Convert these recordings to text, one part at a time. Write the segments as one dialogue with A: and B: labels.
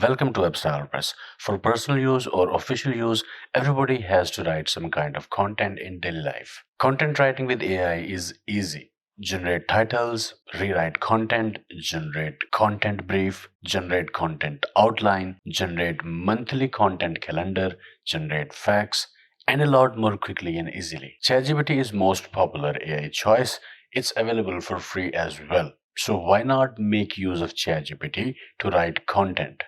A: Welcome to Webstyle Press. For personal use or official use, everybody has to write some kind of content in daily life. Content writing with AI is easy. Generate titles, rewrite content, generate content brief, generate content outline, generate monthly content calendar, generate facts, and a lot more quickly and easily. ChatGPT is most popular AI choice. It's available for free as well. So why not make use of ChatGPT to write content?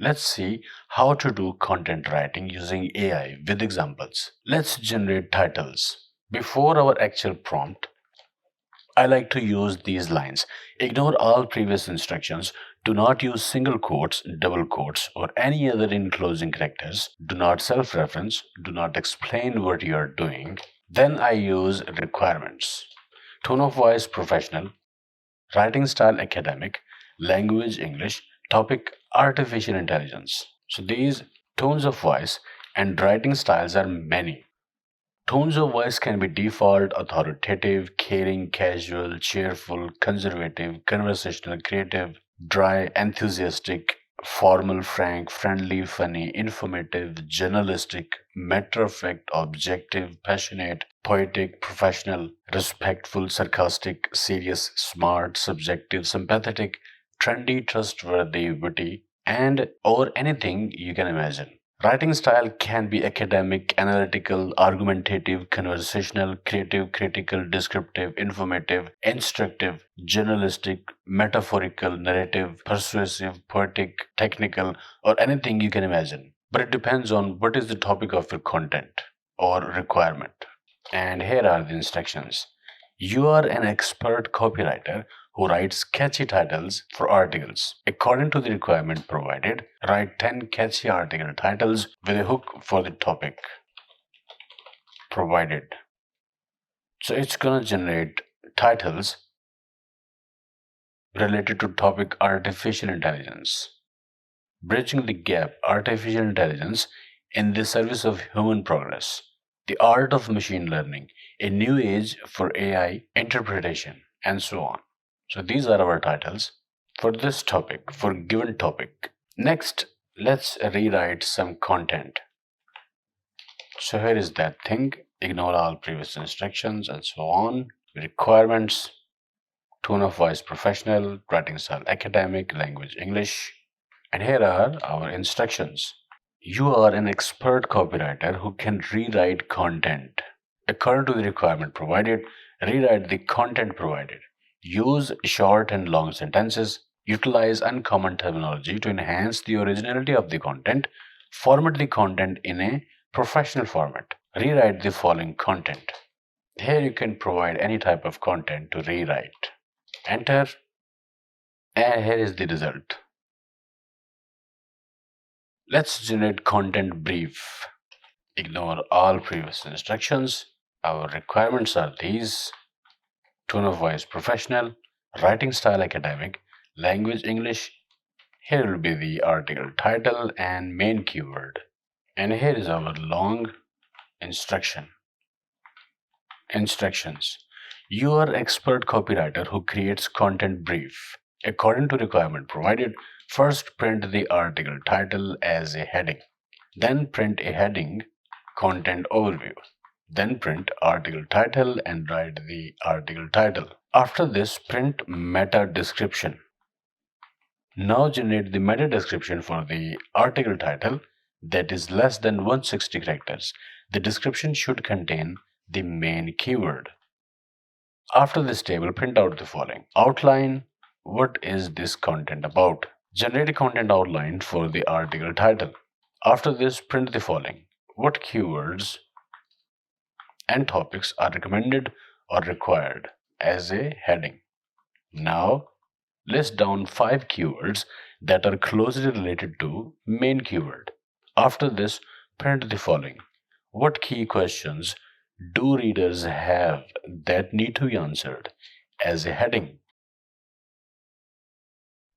A: Let's see how to do content writing using AI with examples. Let's generate titles. Before our actual prompt, I like to use these lines. Ignore all previous instructions. Do not use single quotes, double quotes, or any other enclosing characters. Do not self-reference. Do not explain what you are doing. Then I use requirements. Tone of voice professional, writing style academic, language English, topic artificial intelligence. So these tones of voice and writing styles are many. Tones of voice can be default, authoritative, caring, casual, cheerful, conservative, conversational, creative, dry, enthusiastic, formal, frank, friendly, funny, informative, journalistic, matter of fact, objective, passionate, poetic, professional, respectful, sarcastic, serious, smart, subjective, sympathetic, trendy, trustworthy, witty, and or anything you can imagine. Writing style can be academic, analytical, argumentative, conversational, creative, critical, descriptive, informative, instructive, journalistic, metaphorical, narrative, persuasive, poetic, technical, or anything you can imagine. But it depends on what is the topic of your content or requirement. And here are the instructions. You are an expert copywriter who writes catchy titles for articles. According to the requirement provided, write 10 catchy article titles with a hook for the topic provided. So it's gonna generate titles related to topic artificial intelligence. Bridging the gap, artificial intelligence in the service of human progress. The art of machine learning, a new age for AI interpretation, and so on. So these are our titles for this topic, for given topic. Next, let's rewrite some content. So here is that thing. Ignore all previous instructions and so on. Requirements, tone of voice professional, writing style academic, language English. And here are our instructions. You are an expert copywriter who can rewrite content. According to the requirement provided, rewrite the content provided. Use short and long sentences. Utilize uncommon terminology to enhance the originality of the content. Format the content in a professional format. Rewrite the following content. Here you can provide any type of content to rewrite. Enter, and here is the result. Let's generate content brief. Ignore all previous instructions. Our requirements are these. Tone of voice professional, writing style academic, language English. Here will be the article title and main keyword. And here is our long instructions. You are expert copywriter who creates content brief. According to requirement provided, first print the article title as a heading. Then print a heading, content overview. Then print article title and write the article title. After this, print meta description. Now generate the meta description for the article title that is less than 160 characters. The description should contain the main keyword. After this table, print out the following. Outline, what is this content about? Generate a content outline for the article title. After this, print the following. What keywords and topics are recommended or required as a heading. Now, list down 5 keywords that are closely related to main keyword. After this, print the following. What key questions do readers have that need to be answered as a heading?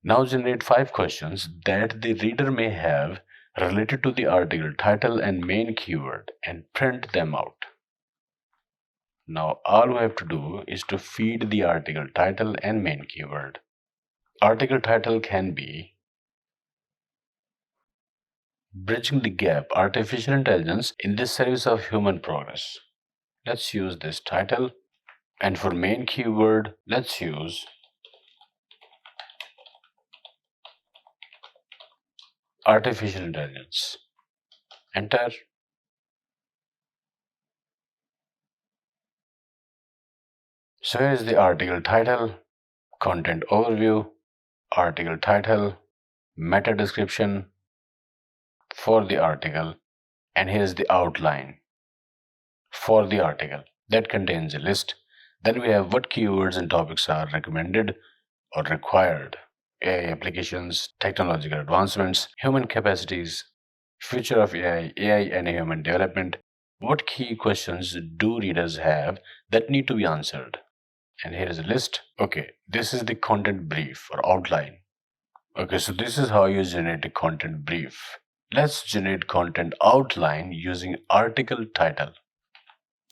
A: Now generate 5 questions that the reader may have related to the article title and main keyword and print them out. Now all we have to do is to feed the article title and main keyword. Article title can be Bridging the gap, artificial intelligence in the service of human progress. Let's use this title. And for main keyword, let's use artificial intelligence. Enter. So here is the article title, content overview, article title, meta description for the article, and here's the outline for the article that contains a list. Then we have what keywords and topics are recommended or required, AI applications, technological advancements, human capacities, future of AI and human development. What key questions do readers have that need to be answered? And here is a list. Okay, this is the content brief or outline. Okay, so this is how you generate a content brief. Let's generate content outline using article title.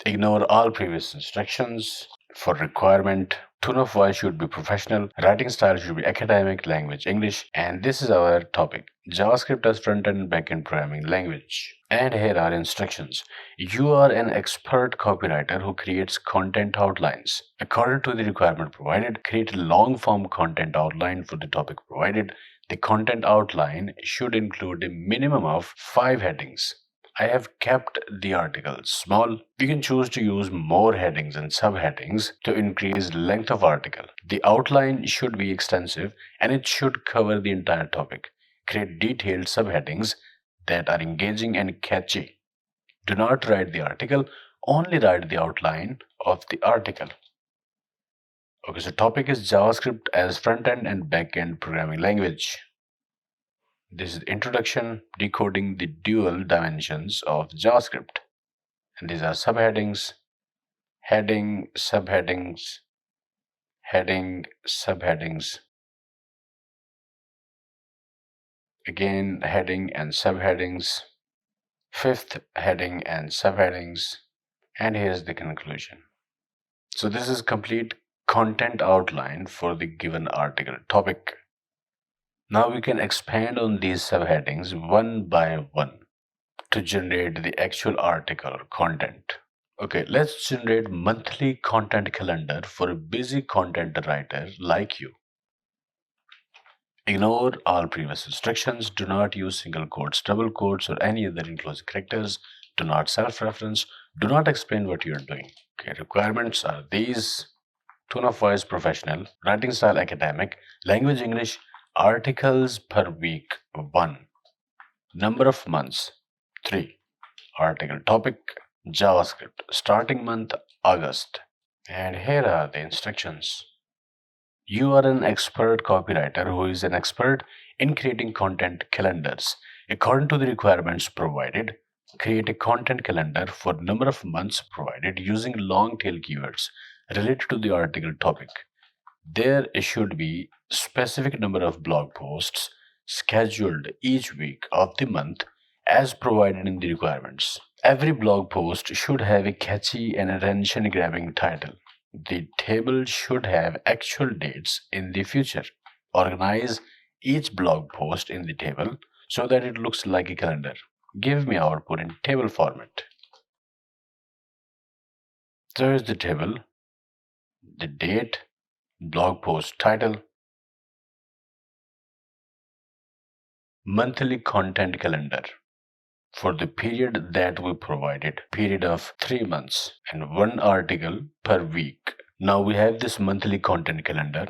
A: Ignore all previous instructions. For requirement, tone of voice should be professional, writing style should be academic, language English, and this is our topic, JavaScript as front-end and back-end programming language. And here are instructions. You are an expert copywriter who creates content outlines. According to the requirement provided, create a long-form content outline for the topic provided. The content outline should include a minimum of 5 headings. I have kept the article small. You can choose to use more headings and subheadings to increase length of article. The outline should be extensive and it should cover the entire topic. Create detailed subheadings that are engaging and catchy. Do not write the article, only write the outline of the article. Okay, so topic is JavaScript as front-end and back-end programming language. This is introduction, decoding the dual dimensions of JavaScript. And these are subheadings, heading, subheadings, heading, subheadings, again heading and subheadings, fifth heading and subheadings, and here's the conclusion. So this is complete content outline for the given article topic. Now we can expand on these subheadings one by one to generate the actual article or content. Okay, let's generate monthly content calendar for a busy content writer like you. Ignore all previous instructions. Do not use single quotes, double quotes, or any other enclosed characters. Do not self-reference. Do not explain what you're doing. Okay, requirements are these. Tone of voice professional, writing style academic, language English, articles per week 1, number of months 3, article topic JavaScript, starting month August. And here are the instructions. You are an expert copywriter who is an expert in creating content calendars. According to the requirements provided, create a content calendar for number of months provided using long tail keywords related to the article topic. There should be specific number of blog posts scheduled each week of the month as provided in the requirements. Every blog post should have a catchy and attention grabbing title. The table should have actual dates in the future. Organize each blog post in the table so that it looks like a calendar. Give me output in table format. There is the table, the date, blog post title, monthly content calendar for the period that we provided, period of 3 months and 1 article per week. Now we have this monthly content calendar.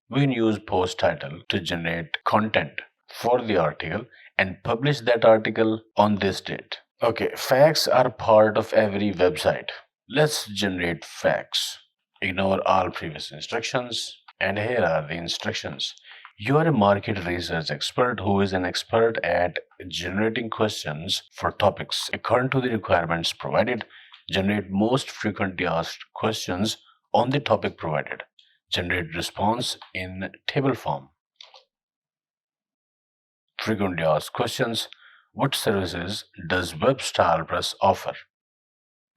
A: We can use post title to generate content for the article and publish that article on this date. Okay, facts are part of every website. Let's generate facts. Ignore all previous instructions, and here are the instructions. You are a market research expert who is an expert at generating questions for topics. According to the requirements provided, generate most frequently asked questions on the topic provided. Generate response in table form. Frequently asked questions. What services does WebStylePress offer?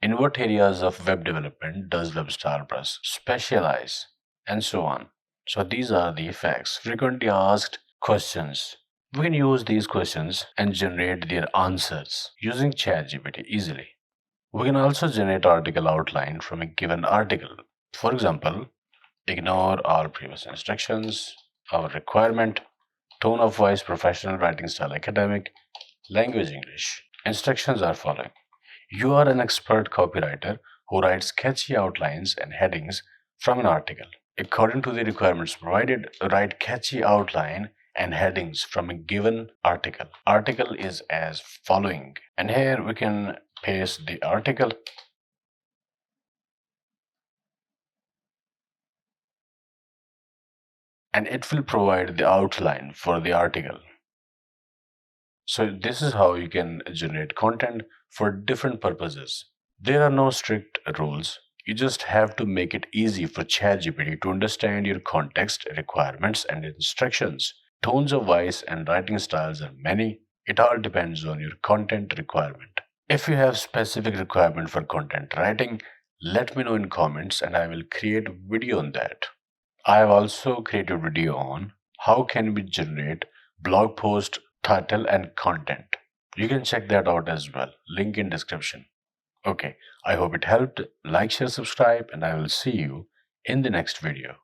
A: In what areas of web development does WebStylePress specialize? And so on. So these are the facts. Frequently asked questions. We can use these questions and generate their answers using ChatGPT easily. We can also generate article outline from a given article. For example, ignore all previous instructions, our requirement, tone of voice professional, writing style academic, language English. Instructions are following. You are an expert copywriter who writes catchy outlines and headings from an article. According to the requirements provided, write catchy outline and headings from a given article. Article is as following. And here we can paste the article. And it will provide the outline for the article. So this is how you can generate content for different purposes. There are no strict rules. You just have to make it easy for ChatGPT to understand your context, requirements, and instructions. Tones of voice and writing styles are many. It all depends on your content requirement. If you have specific requirement for content writing, let me know in comments and I will create a video on that. I have also created a video on how can we generate blog post title and content. You can check that out as well. Link in description. Okay, I hope it helped. Like, share, subscribe, and I will see you in the next video.